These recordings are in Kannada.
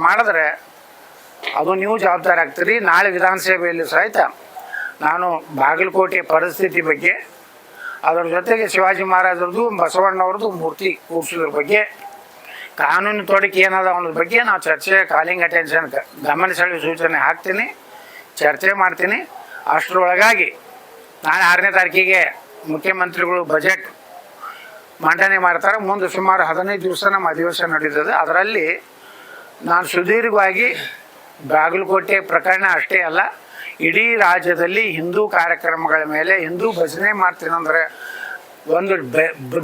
ಮಾಡಿದ್ರೆ ಅದು ನೀವು ಜವಾಬ್ದಾರಿ ಆಗ್ತೀರಿ. ನಾಳೆ ವಿಧಾನಸಭೆಯಲ್ಲಿ ಸಹಿತ ನಾನು ಬಾಗಲಕೋಟೆ ಪರಿಸ್ಥಿತಿ ಬಗ್ಗೆ, ಅದರ ಜೊತೆಗೆ ಶಿವಾಜಿ ಮಹಾರಾಜರದು ಬಸವಣ್ಣವ್ರದ್ದು ಮೂರ್ತಿ ಕೂಡಿಸೋದ್ರ ಬಗ್ಗೆ, ಕಾನೂನು ತೊಡಕೆ ಏನದ ಅನ್ನೋದ್ರ ಬಗ್ಗೆ ನಾವು ಚರ್ಚೆ, ಕಾಲಿಂಗ್ ಅಟೆನ್ಷನ್ ಗಮನ ಸೆಳೆಯುವ ಸೂಚನೆ ಹಾಕ್ತೀನಿ, ಚರ್ಚೆ ಮಾಡ್ತೀನಿ. ಅಷ್ಟರೊಳಗಾಗಿ ನಾಳೆ 6ನೇ ತಾರೀಕಿಗೆ ಮುಖ್ಯಮಂತ್ರಿಗಳು ಬಜೆಟ್ ಮಂಡನೆ ಮಾಡ್ತಾರೆ. ಮುಂದೆ ಸುಮಾರು 15 ದಿವಸ ನಮ್ಮ ಅಧಿವೇಶನ ನಡೀತದೆ. ಅದರಲ್ಲಿ ನಾನು ಸುದೀರ್ಘವಾಗಿ ಬಾಗಲಕೋಟೆ ಪ್ರಕರಣ ಅಷ್ಟೇ ಅಲ್ಲ, ಇಡೀ ರಾಜ್ಯದಲ್ಲಿ ಹಿಂದೂ ಕಾರ್ಯಕ್ರಮಗಳ ಮೇಲೆ ಹಿಂದೂ ಭಜನೆ ಮಾಡ್ತೀನಂದ್ರೆ ಒಂದು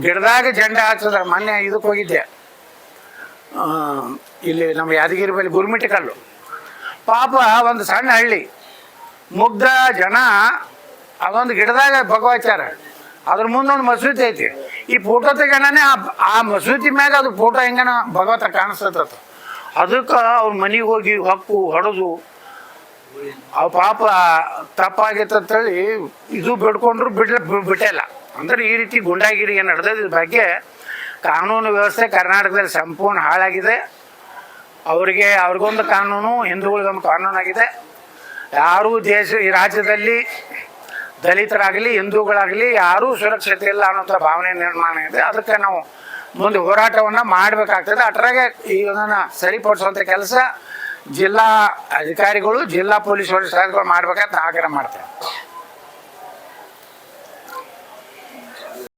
ಗಿಡದಾಗ ಜೆಂಡ ಹಚ್ಚಿದ್ರೆ, ಮೊನ್ನೆ ಇದಕ್ಕೆ ಹೋಗಿದ್ದೆ, ಇಲ್ಲಿ ನಮ್ಮ ಯಾದಗಿರಿ ಬಳಿ ಗುರುಮಿಟಿ ಕಲ್ಲು, ಪಾಪ ಒಂದು ಸಣ್ಣ ಹಳ್ಳಿ, ಮುಗ್ಧ ಜನ ಅದೊಂದು ಗಿಡದಾಗ ಭಗವಾಚಾರ, ಅದ್ರ ಮುಂದೊಂದು ಮಸೂತಿ ಐತಿ. ಈ ಫೋಟೋ ತೆಗೋಣನೇ ಆ ಮಸೂತಿ ಮ್ಯಾಗ ಅದು ಫೋಟೋ ಹೆಂಗನ ಭಗವತ ಕಾಣಿಸ್ತದ. ಅದಕ್ಕೆ ಅವ್ರ ಮನೆಗೆ ಹೋಗಿ ಹೊಕ್ಕು ಹೊಡೆದು ಅವು ಪಾಪ ತಪ್ಪಾಗೈತಂತೇಳಿ ಇದು ಬಿಡ್ಕೊಂಡ್ರು ಬಿಟ್ಟಿಲ್ಲ. ಅಂದ್ರೆ ಈ ರೀತಿ ಗುಂಡಾಗಿರಿ ಏನು ನಡೆದಿದ್ದ ಬಗ್ಗೆ ಕಾನೂನು ವ್ಯವಸ್ಥೆ ಕರ್ನಾಟಕದಲ್ಲಿ ಸಂಪೂರ್ಣ ಹಾಳಾಗಿದೆ. ಅವ್ರಿಗೊಂದು ಕಾನೂನು, ಹಿಂದೂಗಳಿಗೊಂದು ಕಾನೂನು ಆಗಿದೆ. ಯಾರೂ ಈ ರಾಜ್ಯದಲ್ಲಿ ದಲಿತರಾಗಲಿ ಹಿಂದೂಗಳಾಗಲಿ ಯಾರೂ ಸುರಕ್ಷತೆ ಇಲ್ಲ ಅನ್ನೋಂಥ ಭಾವನೆ ನಿರ್ಮಾಣ ಇದೆ. ಅದಕ್ಕೆ ನಾವು ಮುಂದೆ ಹೋರಾಟವನ್ನು ಮಾಡಬೇಕಾಗ್ತದೆ. ಅಟ್ರಾಗೆ ಇದನ್ನು ಸರಿಪಡಿಸುವಂಥ ಕೆಲಸ ಜಿಲ್ಲಾ ಅಧಿಕಾರಿಗಳು, ಜಿಲ್ಲಾ ಪೊಲೀಸ್ ವರಿಷ್ಠಾಧಿಕಾರಿಗಳು ಮಾಡ್ಬೇಕಂತ ಆಗ್ರಹ ಮಾಡ್ತೇವೆ.